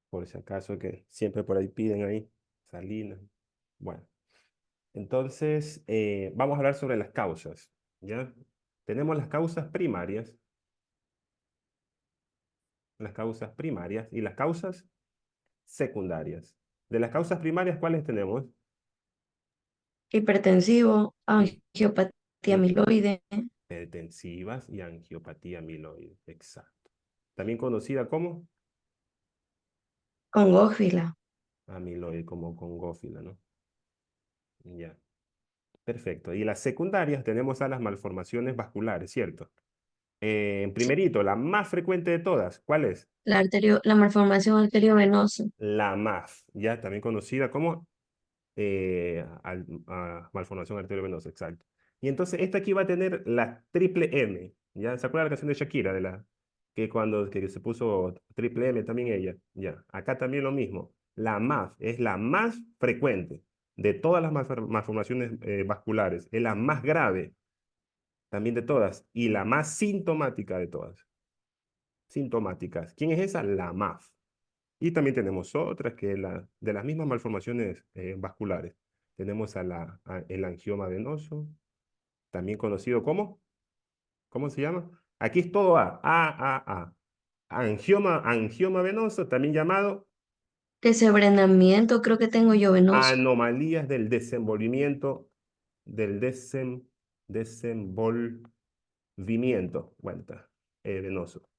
por si acaso que siempre por ahí piden ahí, Salinas. Bueno, entonces vamos a hablar sobre las causas, ¿ya? Tenemos las causas primarias y las causas secundarias. De las causas primarias, ¿cuáles tenemos? Hipertensivo, angiopatía amiloide, Hipertensivas y angiopatía amiloide, exacto. También conocida como congófila, amiloide, como congófila, ¿no? Ya, perfecto. Y las secundarias tenemos a las malformaciones vasculares, ¿cierto? En primerito, la más frecuente de todas, ¿cuál es? la malformación arteriovenosa. La MAF, ya también conocida como malformación arteriovenosa, exacto. Y entonces esta aquí va a tener la triple M, ¿ya? ¿Se acuerda la canción de Shakira, que cuando que se puso triple M también ella? Ya, acá también lo mismo. La MAF es la más frecuente de todas las malformaciones vasculares, es la más grave también de todas y la más sintomática de todas. Sintomáticas. ¿Quién es esa? La MAF. Y también tenemos otras que de las mismas malformaciones vasculares. Tenemos el angioma venoso, también conocido como, ¿cómo se llama? Aquí es todo A. Angioma venoso, también llamado Desebrenamiento, creo que tengo yo venoso. anomalías del desenvolvimiento, del desenvolvimiento, bueno, venoso.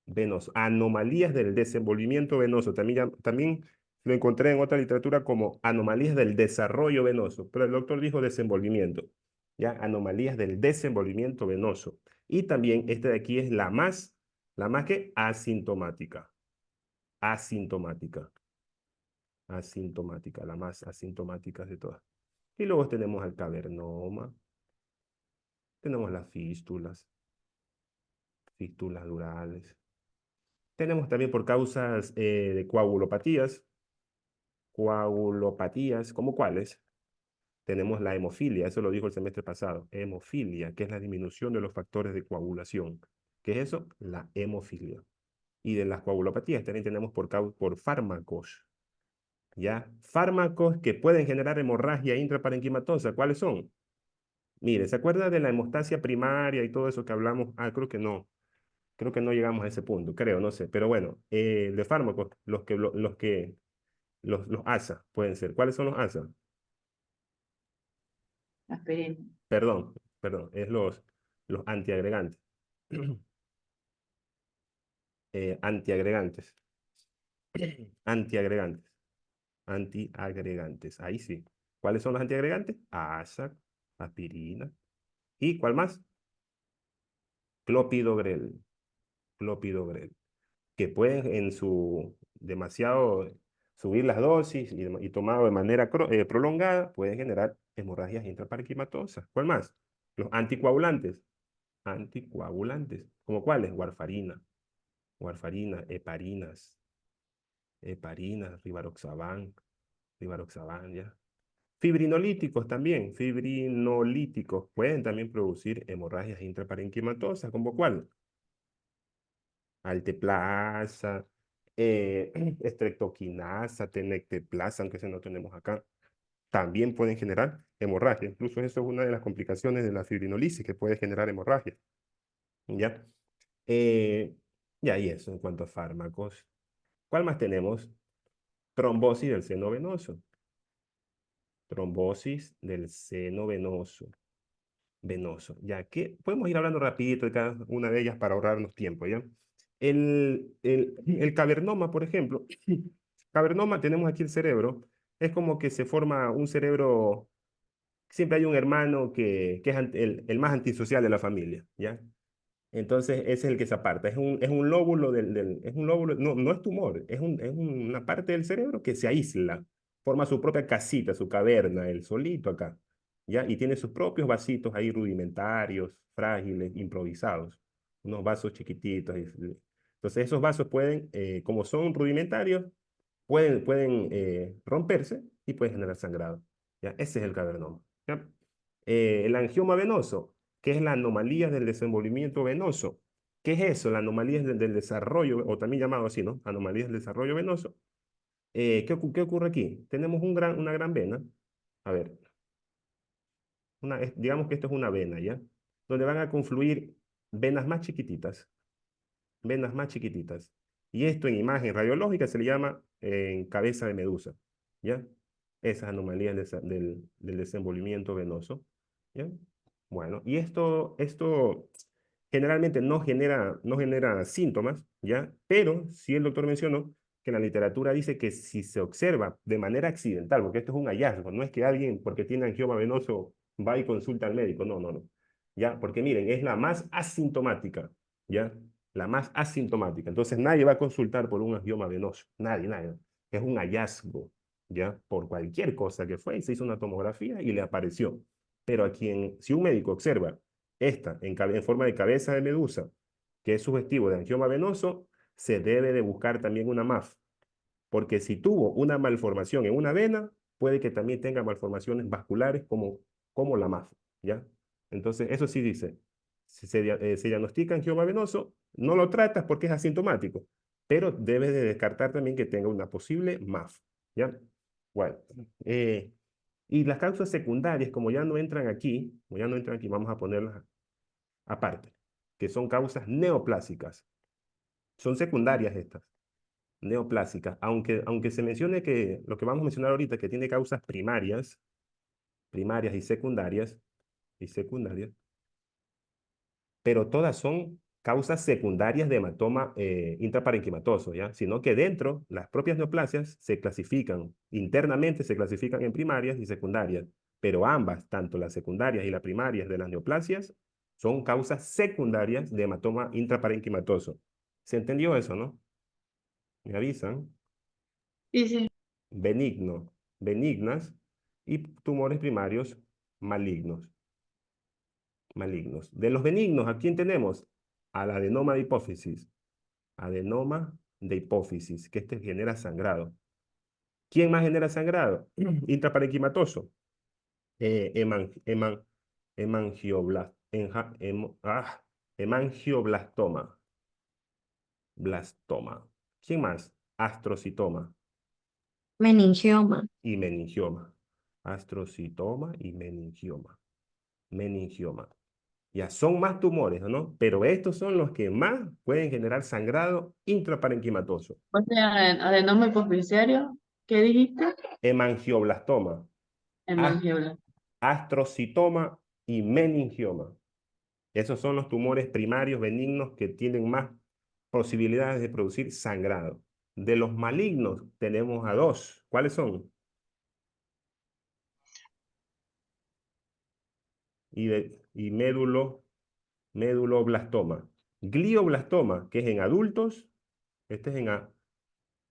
Venoso, anomalías del desenvolvimiento venoso. También lo encontré en otra literatura como anomalías del desarrollo venoso, pero el doctor dijo desenvolvimiento, ¿ya? Anomalías del desenvolvimiento venoso. Y también esta de aquí es la más que asintomática, asintomática, asintomática, la más asintomática de todas. Y luego tenemos el cavernoma, tenemos las fístulas durales. Tenemos también por causas de coagulopatías, ¿cómo cuáles? Tenemos la hemofilia, eso lo dijo el semestre pasado, hemofilia, que es la disminución de los factores de coagulación. ¿Qué es eso? La hemofilia. Y de las coagulopatías también tenemos por fármacos, ¿ya? Fármacos que pueden generar hemorragia intraparenquimatosa, ¿cuáles son? Mire, ¿se acuerda de la hemostasia primaria y todo eso que hablamos? Ah, creo que no llegamos a ese punto, creo, no sé, pero bueno, de fármacos, los ASA pueden ser. ¿Cuáles son los ASA? Aspirina. Perdón, es los antiagregantes. Antiagregantes. Antiagregantes. Antiagregantes. Ahí sí. ¿Cuáles son los antiagregantes? ASA, aspirina. ¿Y cuál más? Clopidogrel. Clopidogrel. Que pueden en su demasiado subir las dosis y tomado de manera prolongada, pueden generar hemorragias intraparenquimatosas. ¿Cuál más? Los anticoagulantes. Anticoagulantes. ¿Como cuáles? Warfarina, rivaroxaban, ya. Fibrinolíticos también, fibrinolíticos pueden también producir hemorragias intraparenquimatosas, ¿como cuál? Alteplasa, estreptoquinasa, tenecteplasa, aunque ese no tenemos acá, también pueden generar hemorragia. Incluso eso es una de las complicaciones de la fibrinolisis que puede generar hemorragia, ¿ya? Eh, ya, y eso en cuanto a fármacos. ¿Cuál más tenemos? Trombosis del seno venoso. Trombosis del seno venoso. Ya que podemos ir hablando rapidito de cada una de ellas para ahorrarnos tiempo, ¿ya? El cavernoma, por ejemplo, cavernoma, tenemos aquí el cerebro, es como que se forma un cerebro, siempre hay un hermano que es el más antisocial de la familia, ¿ya? Entonces, ese es el que se aparta. Es un lóbulo es un lóbulo, no, no es tumor, es una parte del cerebro que se aísla, forma su propia casita, su caverna, el solito acá, ¿ya? Y tiene sus propios vasitos ahí rudimentarios, frágiles, improvisados, unos vasos chiquititos. Entonces, esos vasos pueden, como son rudimentarios, pueden romperse y pueden generar sangrado, ¿ya? Ese es el cavernoma, ¿ya? El angioma venoso, que es la anomalía del desenvolvimiento venoso. ¿Qué es eso? La anomalía del desarrollo, o también llamado así, ¿no? Anomalías del desarrollo venoso. ¿Qué ocurre aquí? Tenemos una gran vena. A ver, digamos que esto es una vena, ¿ya? Donde van a confluir venas más chiquititas, venas más chiquititas. Y esto en imagen radiológica se le llama cabeza de medusa, ¿ya? Esas anomalías del desenvolvimiento venoso, ¿ya? Bueno, y esto generalmente no genera síntomas, ¿ya? Pero sí el doctor mencionó que la literatura dice que si se observa de manera accidental, porque esto es un hallazgo, no es que alguien porque tiene angioma venoso va y consulta al médico, no, no, no. ¿Ya? Porque miren, es la más asintomática, ¿ya? La más asintomática. Entonces nadie va a consultar por un angioma venoso, nadie, nadie. Es un hallazgo, ¿ya? Por cualquier cosa que fue, y se hizo una tomografía y le apareció. Pero si un médico observa esta en forma de cabeza de medusa, que es sugestivo de angioma venoso, se debe de buscar también una MAF, porque si tuvo una malformación en una vena, puede que también tenga malformaciones vasculares como la MAF, ¿ya? Entonces, eso sí dice, si se diagnostica angioma venoso, no lo tratas porque es asintomático, pero debes de descartar también que tenga una posible MAF, ¿ya? Bueno, y las causas secundarias, como ya no entran aquí, vamos a ponerlas aparte, que son causas neoplásicas. Son secundarias estas, neoplásicas, aunque se mencione que lo que vamos a mencionar ahorita, que tiene causas primarias y secundarias, pero todas son causas secundarias de hematoma intraparenquimatoso, ¿ya? Sino que dentro, las propias neoplasias se clasifican, internamente se clasifican en primarias y secundarias, pero ambas, tanto las secundarias y las primarias de las neoplasias, son causas secundarias de hematoma intraparenquimatoso. ¿Se entendió eso, no? Me avisan. Sí, sí. Benigno, benignas y tumores primarios malignos. Malignos. De los benignos, ¿a quién tenemos? Al adenoma de hipófisis. Adenoma de hipófisis, que este genera sangrado. ¿Quién más genera sangrado? Intraparenquimatoso. Hemangioblas- enja- hem- ah, Hemangioblastoma. Blastoma. ¿Quién más? Astrocitoma Meningioma. y meningioma. Astrocitoma y meningioma. Meningioma. Ya son más tumores, ¿no? Pero estos son los que más pueden generar sangrado intraparenquimatoso. O sea, adenoma hipoficiario, ¿qué dijiste? Hemangioblastoma, as- Hemangioma. astrocitoma y meningioma. Esos son los tumores primarios benignos que tienen más posibilidades de producir sangrado. De los malignos tenemos a dos. ¿Cuáles son? Y méduloblastoma. Glioblastoma, que es en adultos. Este es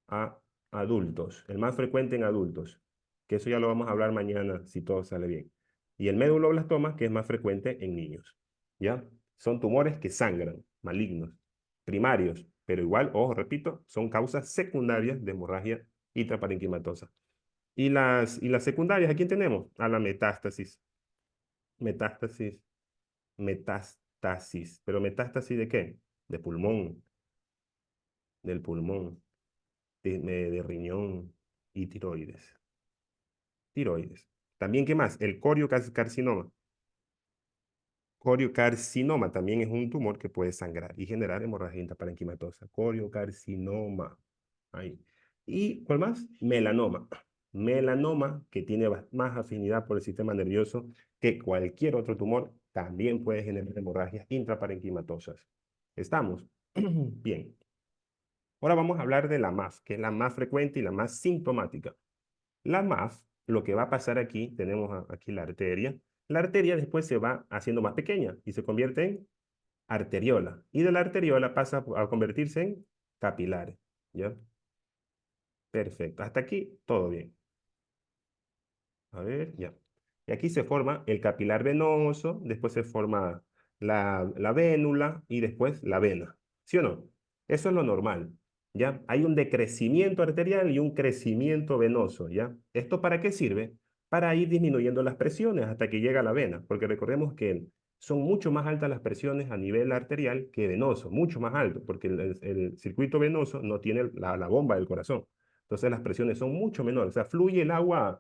a adultos, el más frecuente en adultos, que eso ya lo vamos a hablar mañana si todo sale bien. Y el méduloblastoma, que es más frecuente en niños, ¿ya? Son tumores que sangran, malignos, primarios, pero igual, ojo, repito, son causas secundarias de hemorragia intraparenquimatosa. Y las secundarias, ¿a quién tenemos? A la metástasis, metástasis. ¿Pero metástasis de qué? De pulmón, del pulmón, de riñón y tiroides. Tiroides. También, ¿qué más? El coriocarcinoma. Coriocarcinoma también es un tumor que puede sangrar y generar hemorragia intraparenquimatosa. Coriocarcinoma. Ahí. ¿Y cuál más? Melanoma. Melanoma, que tiene más afinidad por el sistema nervioso que cualquier otro tumor, también puede generar hemorragias intraparenquimatosas. ¿Estamos? Bien. Ahora vamos a hablar de la MAF, que es la más frecuente y la más sintomática. La MAF, lo que va a pasar aquí, tenemos aquí la arteria. La arteria después se va haciendo más pequeña y se convierte en arteriola. Y de la arteriola pasa a convertirse en capilares. ¿Ya? Perfecto. Hasta aquí todo bien. A ver, ya. Y aquí se forma el capilar venoso, después se forma la vénula y después la vena. ¿Sí o no? Eso es lo normal. ¿Ya? Hay un decrecimiento arterial y un crecimiento venoso. ¿Ya? ¿Esto para qué sirve? Para ir disminuyendo las presiones hasta que llega a la vena, porque recordemos que son mucho más altas las presiones a nivel arterial que venoso, mucho más alto, porque el circuito venoso no tiene la bomba del corazón. Entonces las presiones son mucho menores, o sea, fluye el agua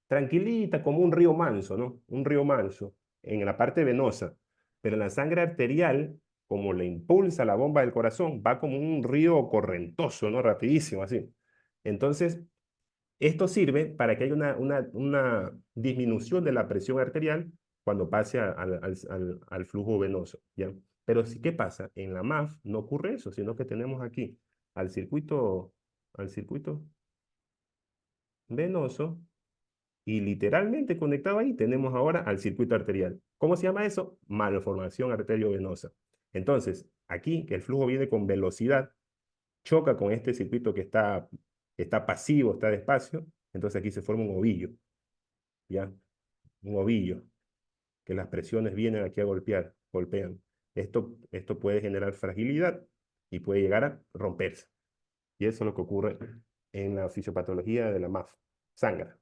tranquilita como un río manso, ¿no? Un río manso en la parte venosa, pero en la sangre arterial, como le impulsa la bomba del corazón, va como un río correntoso, ¿no? Rapidísimo, así. Entonces, esto sirve para que haya una disminución de la presión arterial cuando pase al flujo venoso, ¿ya? Pero sí, ¿qué pasa? En la MAF no ocurre eso, sino que tenemos aquí al circuito venoso y literalmente conectado ahí tenemos ahora al circuito arterial. ¿Cómo se llama eso? Malformación arteriovenosa. Entonces, aquí que el flujo viene con velocidad, choca con este circuito que está pasivo, está despacio, entonces aquí se forma un ovillo, ¿ya? Un ovillo, que las presiones vienen aquí a golpean. Esto puede generar fragilidad y puede llegar a romperse. Y eso es lo que ocurre en la fisiopatología de la MAF. Sangra,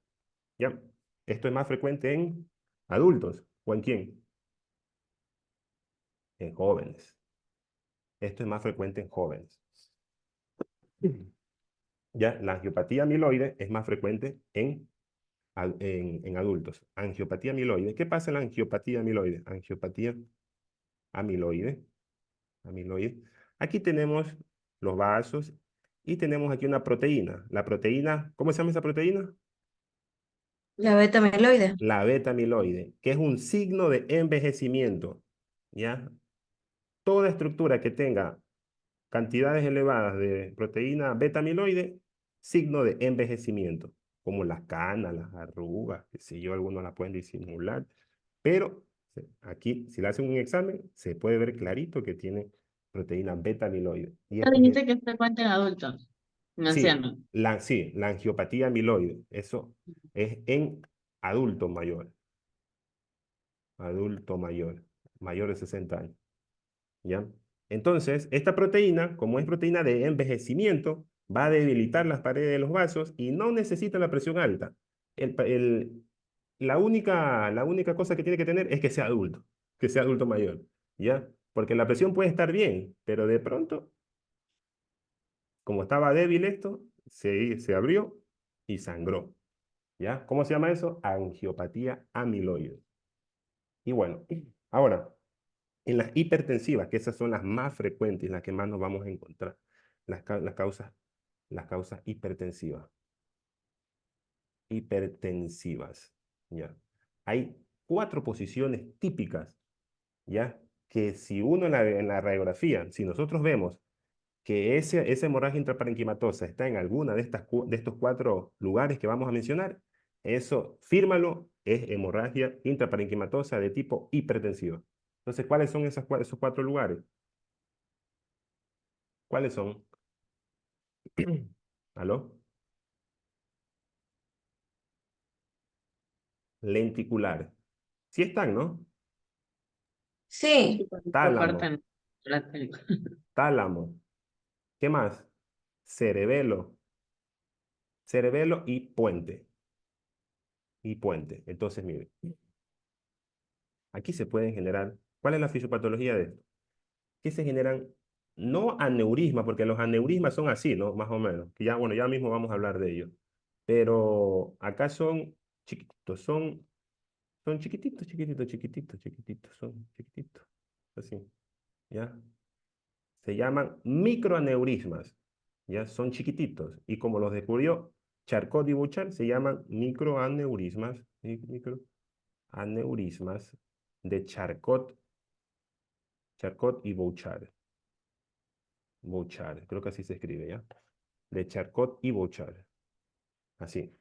¿ya? Esto es más frecuente en adultos. ¿O en quién? En jóvenes. Esto es más frecuente en jóvenes. Ya, la angiopatía amiloide es más frecuente en adultos. Angiopatía amiloide. ¿Qué pasa en la angiopatía amiloide? Angiopatía amiloide. Amiloide. Aquí tenemos los vasos y tenemos aquí una proteína. La proteína, ¿cómo se llama esa proteína? La beta amiloide. La beta amiloide, que es un signo de envejecimiento. ¿Ya? Toda estructura que tenga cantidades elevadas de proteína beta amiloide, signo de envejecimiento, como las canas, las arrugas, que sé yo, algunos la pueden disimular, pero aquí, si le hacen un examen, se puede ver clarito que tiene proteína beta amiloide. Y Ah, esto es, dijiste que es frecuente en adultos, en sí, ancianos. la angiopatía amiloide, eso es en adulto mayor, mayor de 60 años. ¿Ya? Entonces, esta proteína, como es proteína de envejecimiento, va a debilitar las paredes de los vasos y no necesita la presión alta. La única cosa que tiene que tener es que sea adulto mayor, ¿ya? Porque la presión puede estar bien, pero de pronto, como estaba débil esto, se abrió y sangró, ¿ya? ¿Cómo se llama eso? Angiopatía amiloide. Y bueno, ahora, en las hipertensivas, que esas son las más frecuentes, las que más nos vamos a encontrar, las causas hipertensivas. Hipertensivas, ¿ya? Hay 4 posiciones típicas, ¿ya? Que si uno en la radiografía, si nosotros vemos que esa hemorragia intraparenquimatosa está en alguna de estos 4 lugares que vamos a mencionar, eso, fírmalo, es hemorragia intraparenquimatosa de tipo hipertensiva. Entonces, ¿cuáles son esos 4 lugares? ¿Cuáles son? ¿Aló? Lenticular. Sí están, ¿no? Sí, Sí, por esta Tálamo, parte no la tengo. tálamo. ¿Qué más? Cerebelo. Cerebelo y puente. Y puente. Entonces, mire, aquí se pueden generar. ¿Cuál es la fisiopatología de esto? Que se generan no aneurismas, porque los aneurismas son así, ¿no? Más o menos. Que ya, bueno, ya mismo vamos a hablar de ellos. Pero acá son chiquititos, son chiquititos, chiquititos, chiquititos, chiquititos, son chiquititos. Así, ¿ya? Se llaman microaneurismas, ¿ya? Son chiquititos. Y como los descubrió Charcot y Bouchard, se llaman microaneurismas, microaneurismas de Charcot y Bouchard. Bouchard, creo que así se escribe, ¿ya? De Charcot y Bouchard. Así.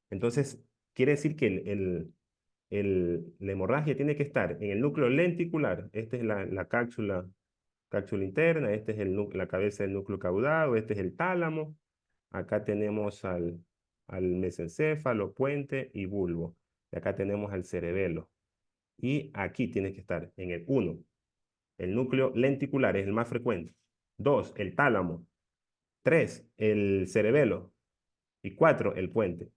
Entonces, quiere decir que la hemorragia tiene que estar en el núcleo lenticular. Esta es la cápsula interna, esta es la cabeza del núcleo caudado, este es el tálamo. Acá tenemos al mesencéfalo, puente y bulbo. Y acá tenemos al cerebelo. Y aquí tiene que estar en el 1. El núcleo lenticular es el más frecuente. 2, el tálamo. 3, el cerebelo. Y 4, el puente.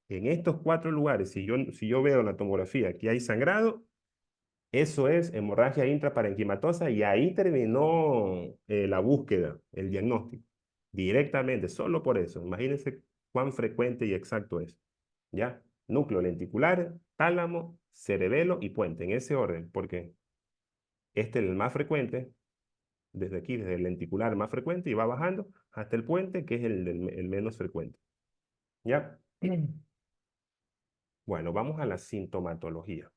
En estos 4 lugares, si yo veo en la tomografía que hay sangrado, Eso es hemorragia intraparenquimatosa y ahí terminó la búsqueda, el diagnóstico, directamente, solo por eso. Imagínense cuán frecuente y exacto es. ¿Ya? Núcleo lenticular, tálamo, cerebelo y puente, en ese orden, porque este es el más frecuente, desde aquí, desde el lenticular más frecuente y va bajando hasta el puente, que es el menos frecuente. ¿Ya? Bueno, vamos a la sintomatología.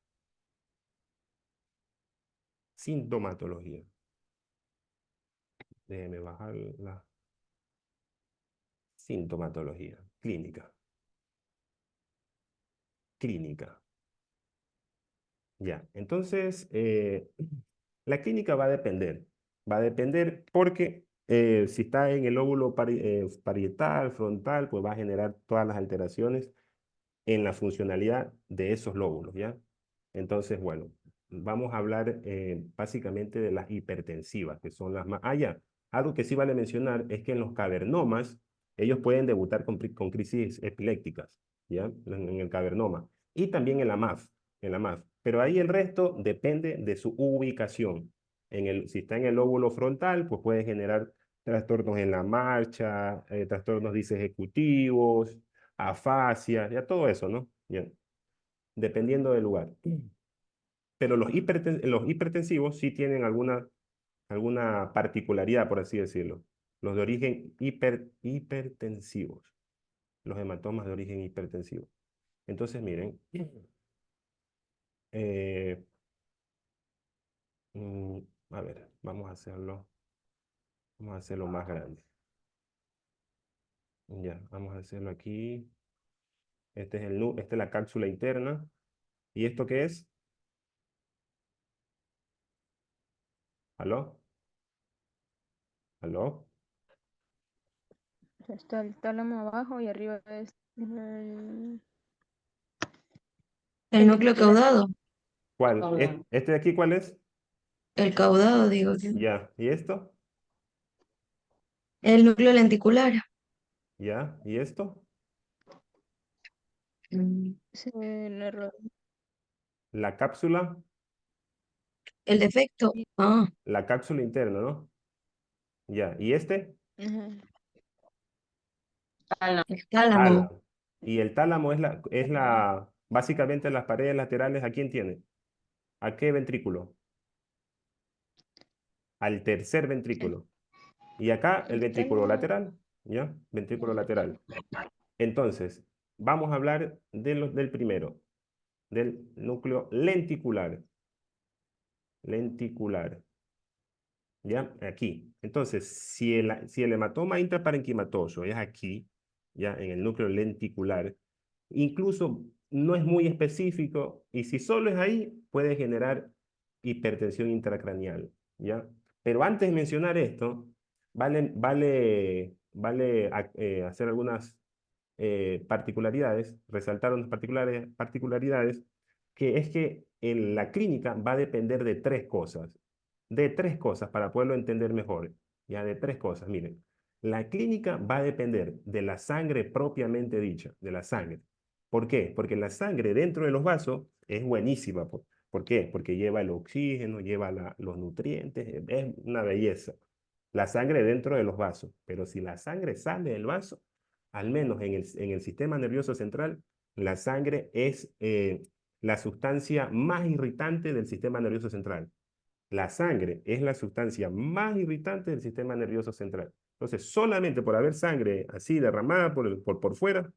Sintomatología. Déjeme bajar la sintomatología. Clínica. Clínica. Ya. Entonces, la clínica va a depender. Va a depender porque si está en el lóbulo parietal, frontal, pues va a generar todas las alteraciones en la funcionalidad de esos lóbulos, ¿ya? Entonces, bueno, vamos a hablar básicamente de las hipertensivas, que son las más... Ah, ya, algo que sí vale mencionar es que en los cavernomas, ellos pueden debutar con crisis epilépticas, ¿ya? En el cavernoma. Y también en la MAF. Pero ahí el resto depende de su ubicación. Si está en el lóbulo frontal, pues puede generar trastornos en la marcha, trastornos disejecutivos, afasia, ya todo eso, ¿no? Ya, dependiendo del lugar. Pero los hipertensivos sí tienen alguna particularidad, por así decirlo. Los de origen hipertensivos. Los hematomas de origen hipertensivo. Entonces, miren, eh, mm, a ver, vamos a hacerlo más grande. Ya, vamos a hacerlo aquí. Esta es la cápsula interna. ¿Y esto qué es? ¿Aló? ¿Aló? Está el tálamo abajo y arriba es el El núcleo lenticular. caudado. ¿Cuál? ¿Este de aquí cuál es? El caudado, digo que. Ya. ¿Y esto? El núcleo lenticular. Ya. ¿Y esto? Mm, Es el La cápsula, El defecto. Ah, la cápsula interna, ¿no? Ya. ¿Y este? Ajá. el tálamo. Tálamo. Y el tálamo básicamente las paredes laterales, ¿a quién tiene? ¿A qué ventrículo? Al tercer ventrículo. Y acá el El ventrículo tálamo. lateral, ¿ya? Ventrículo lateral. Entonces, vamos a hablar del primero, del núcleo lenticular. Lenticular. ¿Ya? Aquí. Entonces, si el hematoma intraparenquimatoso es aquí, ya en el núcleo lenticular, incluso no es muy específico y si solo es ahí, puede generar hipertensión intracraneal, ¿ya? Pero antes de mencionar esto, vale hacer algunas particularidades, resaltar unas particularidades, que es que en la clínica va a depender de tres cosas para poderlo entender mejor, ya de tres cosas, miren. La clínica va a depender de la sangre propiamente dicha, de la sangre. ¿Por qué? Porque la sangre dentro de los vasos es buenísima. ¿Por qué? Porque lleva el oxígeno, lleva los nutrientes, es una belleza. La sangre dentro de los vasos. Pero si la sangre sale del vaso, al menos en el sistema nervioso central, la sangre es la sustancia más irritante del sistema nervioso central. La sangre es la sustancia más irritante del sistema nervioso central. Entonces, solamente por haber sangre así derramada por fuera,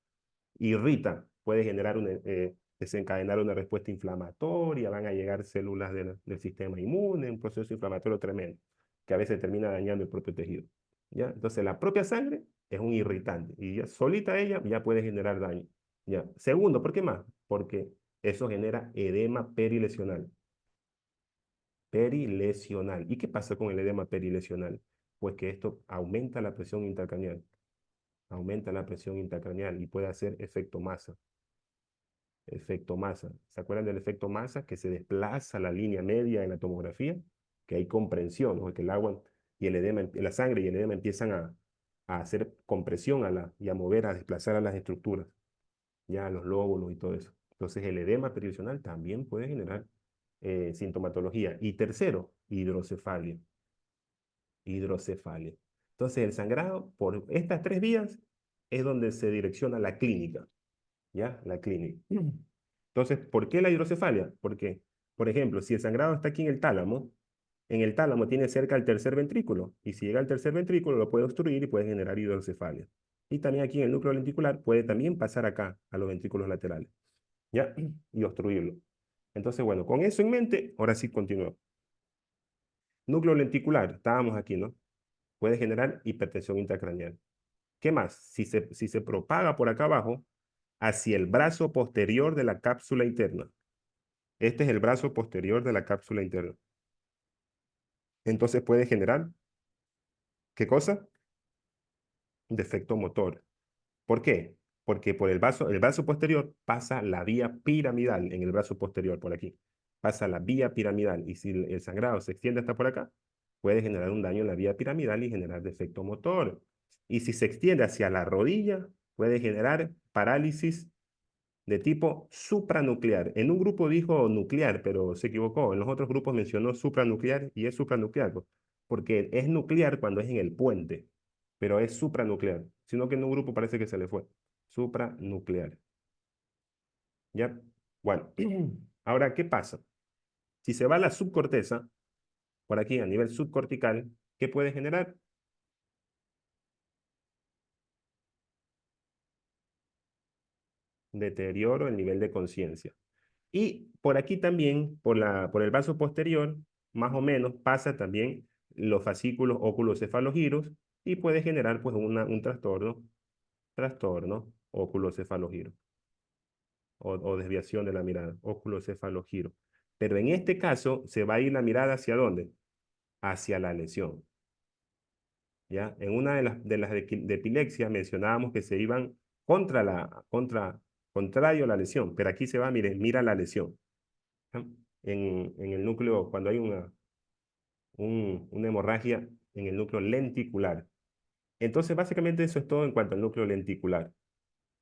irrita, puede desencadenar una respuesta inflamatoria, van a llegar células del sistema inmune, un proceso inflamatorio tremendo, que a veces termina dañando el propio tejido. ¿Ya? Entonces, la propia sangre es un irritante y ya solita ella ya puede generar daño. ¿Ya? Segundo, ¿por qué más? Porque eso genera edema perilesional. Perilesional. ¿Y qué pasa con el edema perilesional? Pues que esto aumenta la presión intracraneal y puede hacer efecto masa. Efecto masa. ¿Se acuerdan del efecto masa? Que se desplaza la línea media en la tomografía, que hay comprensión, ¿no? Que el agua y el edema, la sangre y el edema empiezan a hacer compresión y a mover, a desplazar a las estructuras, ya a los lóbulos y todo eso. Entonces el edema perifuncional también puede generar sintomatología. Y tercero, hidrocefalia. Hidrocefalia. Entonces, el sangrado por estas tres vías es donde se direcciona la clínica. ¿Ya? La clínica. Entonces, ¿por qué la hidrocefalia? Porque, por ejemplo, si el sangrado está aquí en el tálamo tiene cerca el tercer ventrículo, y si llega al tercer ventrículo lo puede obstruir y puede generar hidrocefalia. Y también aquí en el núcleo lenticular puede también pasar acá, a los ventrículos laterales, ¿ya? Y obstruirlo. Entonces, bueno, con eso en mente, ahora sí continúo. Núcleo lenticular, estábamos aquí, ¿no? Puede generar hipertensión intracraneal. ¿Qué más? Si se propaga por acá abajo, hacia el brazo posterior de la cápsula interna. Este es el brazo posterior de la cápsula interna. Entonces puede generar, ¿qué cosa? Defecto motor. ¿Por qué? Porque por el brazo posterior pasa la vía piramidal en el brazo posterior, por aquí. Pasa la vía piramidal y si el sangrado se extiende hasta por acá, puede generar un daño en la vía piramidal y generar defecto motor. Y si se extiende hacia la rodilla, puede generar parálisis de tipo supranuclear. En un grupo dijo nuclear, pero se equivocó. En los otros grupos mencionó supranuclear y es supranuclear, porque es nuclear cuando es en el puente, pero es supranuclear, sino que en un grupo parece que se le fue. Supranuclear. ¿Ya? Bueno, ahora, ¿qué pasa? Si se va a la subcorteza, por aquí a nivel subcortical, ¿qué puede generar? Deterioro del nivel de conciencia. Y por aquí también, por el vaso posterior, más o menos, pasa también los fascículos óculocefalogiros y puede generar pues un trastorno óculocefalogiro o desviación de la mirada, óculocefalogiro. Pero en este caso se va a ir la mirada ¿hacia dónde? Hacia la lesión. ¿Ya? En una de epilepsia mencionábamos que se iban contrario a la lesión, pero aquí se va, miren, mira la lesión. ¿Ya? En el núcleo, cuando hay una hemorragia en el núcleo lenticular. Entonces, básicamente eso es todo en cuanto al núcleo lenticular.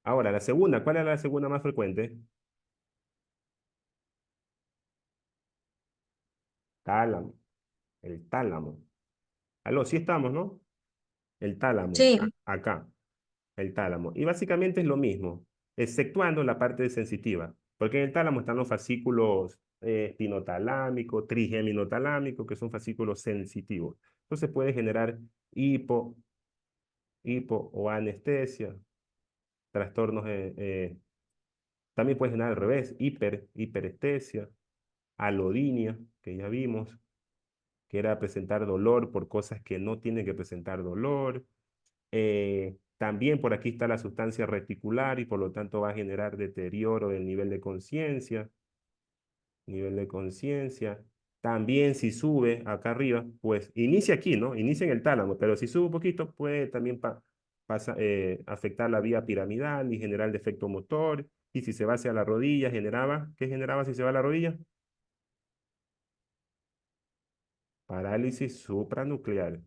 Ahora, la segunda, ¿cuál es la segunda más frecuente? Tálamo, el tálamo. Aló, sí estamos, ¿no? El tálamo, Sí, acá, el tálamo. Y básicamente es lo mismo, exceptuando la parte sensitiva, porque en el tálamo están los fascículos espinotalámico, trigeminotalámico, que son fascículos sensitivos. Entonces puede generar hipo, hipo o anestesia, trastornos, también puede generar al revés, hiperestesia, alodinia, que ya vimos, que era presentar dolor por cosas que no tienen que presentar dolor. También por aquí está la sustancia reticular y por lo tanto va a generar deterioro del nivel de conciencia, nivel de conciencia. También si sube acá arriba, pues inicia aquí, ¿no? Inicia en el tálamo, pero si sube un poquito puede también afectar la vía piramidal y generar defecto motor. Y si se va hacia la rodilla, ¿qué generaba si se va a la rodilla? Parálisis supranuclear,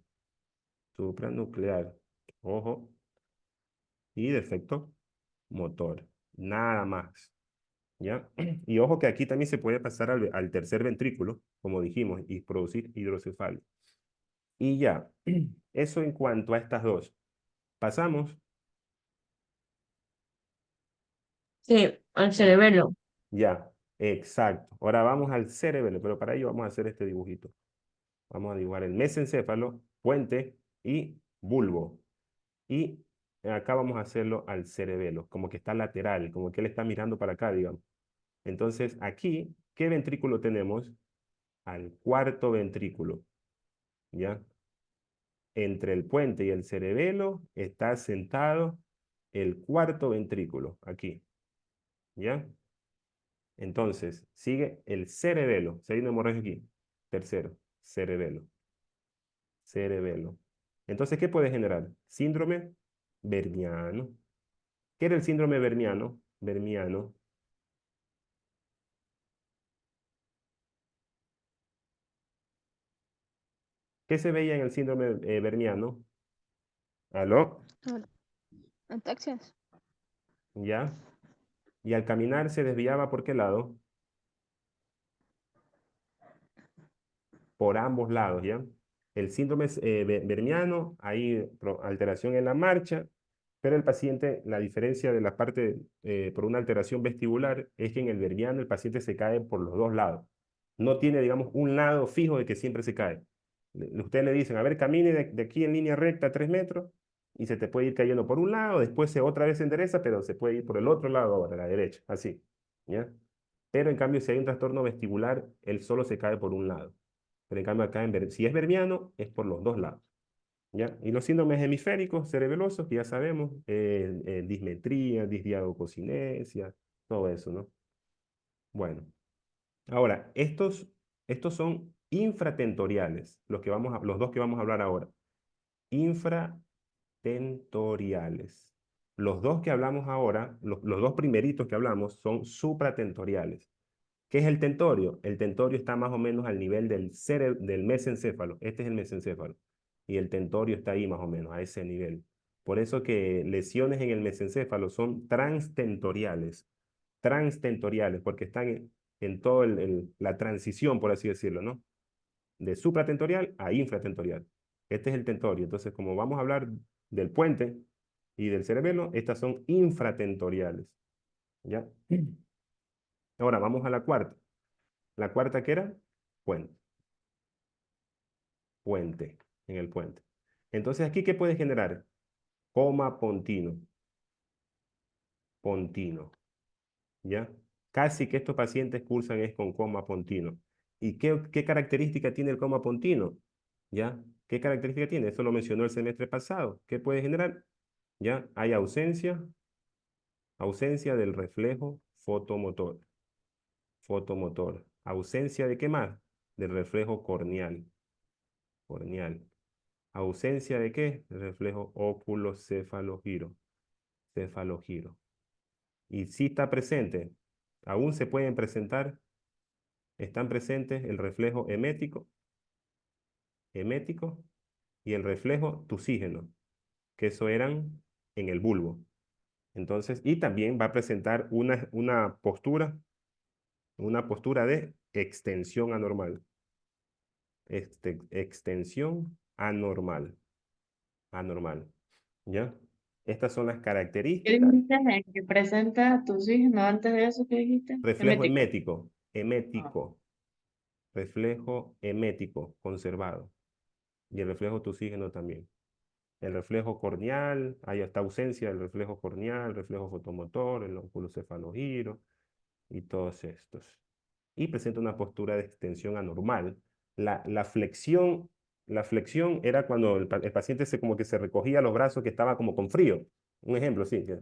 supranuclear, ojo, y defecto motor, nada más, ¿ya? Y ojo que aquí también se puede pasar al tercer ventrículo, como dijimos, y producir hidrocefalia. Y ya, eso en cuanto a estas dos. Pasamos, sí, al cerebelo. ya, exacto. Ahora vamos al cerebelo, pero para ello vamos a hacer este dibujito. Vamos a dibujar el mesencéfalo, puente y bulbo. Y acá vamos a hacerlo al cerebelo, como que está lateral, como que él está mirando para acá, digamos. Entonces, aquí, ¿qué ventrículo tenemos? Al cuarto ventrículo, ¿ya? Entre el puente y el cerebelo está sentado el cuarto ventrículo, aquí, ¿ya? Entonces, sigue el cerebelo. Si hay una hemorragia aquí. Tercero, cerebelo, cerebelo. Entonces, ¿qué puede generar? Síndrome berniano. ¿Qué era el síndrome berniano? Berniano. ¿Qué se veía en el síndrome berniano? ¿Aló? Hola. Ataxias. ¿Ya? Y al caminar se desviaba por qué lado? por ambos lados, ¿ya? El síndrome vermiano, hay alteración en la marcha, pero el paciente, la diferencia de la parte por una alteración vestibular es que en el vermiano el paciente se cae por los dos lados. No tiene, digamos, un lado fijo de que siempre se cae. Ustedes le dicen, a ver, camine de aquí en línea recta 3 metros y se te puede ir cayendo por un lado, después se otra vez se endereza, pero se puede ir por el otro lado ahora, a la derecha, así, ¿ya? Pero en cambio, si hay un trastorno vestibular, él solo se cae por un lado. Pero en cambio acá, si es vermiano, es por los dos lados. ¿Ya? Y los síndromes hemisféricos cerebelosos, que ya sabemos, dismetría, disdiadococinesia, todo eso, ¿no? Bueno, ahora, estos son infratentoriales, los dos que vamos a hablar ahora. Infratentoriales. Los dos que hablamos ahora, los dos primeritos que hablamos, son supratentoriales. ¿Qué es el tentorio? El tentorio está más o menos al nivel del mesencéfalo. Este es el mesencéfalo. Y el tentorio está ahí más o menos, a ese nivel. Por eso que lesiones en el mesencéfalo son transtentoriales. Transtentoriales, porque están en toda la transición, por así decirlo, ¿no? De supratentorial a infratentorial. Este es el tentorio. Entonces, como vamos a hablar del puente y del cerebelo, estas son infratentoriales. ¿Ya? Ahora vamos a la cuarta. La cuarta, ¿qué era? Puente. Puente, en el puente. Entonces, ¿aquí qué puede generar? Coma pontino. Pontino. ¿Ya? Casi que estos pacientes cursan es con coma pontino. ¿Y qué característica tiene el coma pontino? ¿Ya? ¿Qué característica tiene? Eso lo mencionó el semestre pasado. ¿Qué puede generar? ¿Ya? Hay ausencia del reflejo fotomotor. Fotomotor. ¿Ausencia de qué más? Del reflejo corneal. Corneal. ¿Ausencia de qué? El reflejo óculo-cefalogiro. Cefalogiro. Y si está presente, aún se pueden presentar, están presentes el reflejo emético y el reflejo tusígeno, que eso eran en el bulbo. Entonces, y también va a presentar una postura de extensión anormal. Extensión anormal. Anormal. ¿Ya? Estas son las ¿Qué características. dijiste? Que presenta tu signo antes de eso que dijiste. Reflejo Emético. emético. Ah, Emético. Reflejo emético conservado. Y el reflejo tusígeno también. El reflejo corneal, hay hasta ausencia del reflejo corneal, reflejo fotomotor, el oculocefalogiro y todos estos. Y presenta una postura de extensión anormal. La flexión, la flexión era cuando el paciente como que se recogía los brazos que estaba como con frío. Un ejemplo, sí, que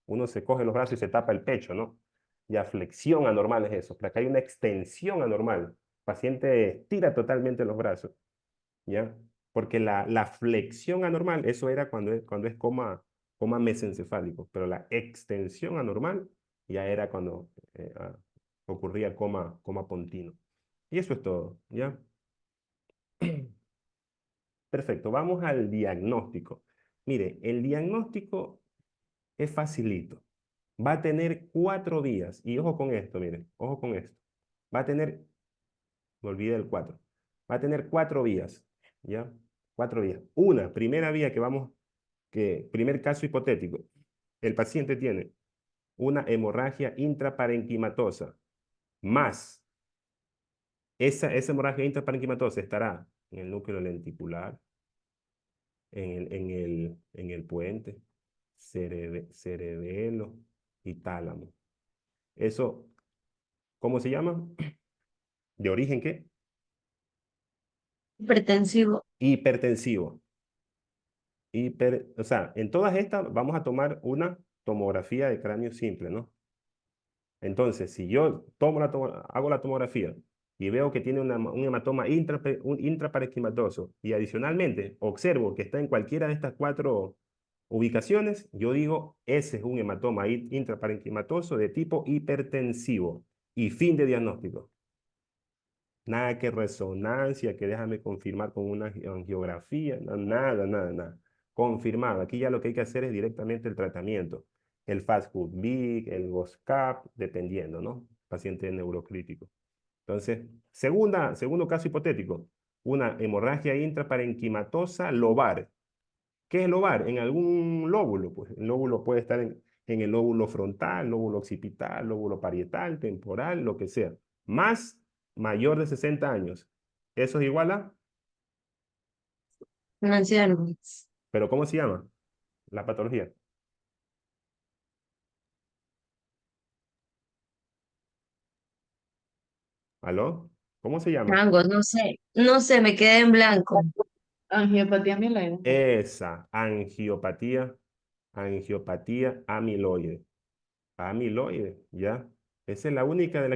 uno se coge los brazos y se tapa el pecho, ¿no? Ya flexión anormal es eso, pero acá hay una extensión anormal. El paciente estira totalmente los brazos, ¿ya? Porque la flexión anormal, eso era cuando es coma mesencefálico, pero la extensión anormal ya era cuando ocurría coma pontino. Y eso es todo, ¿ya? Perfecto, vamos al diagnóstico. Mire, el diagnóstico es facilito. Va a tener 4 vías. Y ojo con esto, mire, ojo con esto. Va a tener, me olvidé del 4. Va a tener 4 vías, ¿ya? 4 vías. Primera vía primer caso hipotético. El paciente tiene una hemorragia intraparenquimatosa más esa hemorragia intraparenquimatosa estará en el núcleo lenticular, en el puente, cerebelo y tálamo. Eso, ¿cómo se llama? ¿De origen qué? Hipertensivo. Hipertensivo. O sea, en todas estas vamos a tomar una tomografía de cráneo simple, ¿no? Entonces, si yo hago la tomografía y veo que tiene un hematoma intraparenquimatoso y adicionalmente observo que está en cualquiera de estas 4 ubicaciones, yo digo, ese es un hematoma intraparenquimatoso de tipo hipertensivo y fin de diagnóstico. Nada que resonancia, que déjame confirmar con una angiografía, nada, nada, nada. Confirmado. Aquí ya lo que hay que hacer es directamente el tratamiento. El fast food big, el GOSCAP, dependiendo, ¿no? Paciente neurocrítico. Entonces, segundo caso hipotético. una hemorragia intraparenquimatosa lobar. ¿Qué es lobar? En algún lóbulo, pues el lóbulo puede estar en el lóbulo frontal, lóbulo occipital, lóbulo parietal, temporal, lo que sea. Más mayor de 60 años. Eso es igual a, Un anciano. pero ¿cómo se llama? La patología. ¿Aló? ¿Cómo se llama? Rango, no sé. No sé, me quedé en blanco. Angiopatía amiloide. Esa, angiopatía amiloide. Amiloide, ¿ya? Esa es la única de la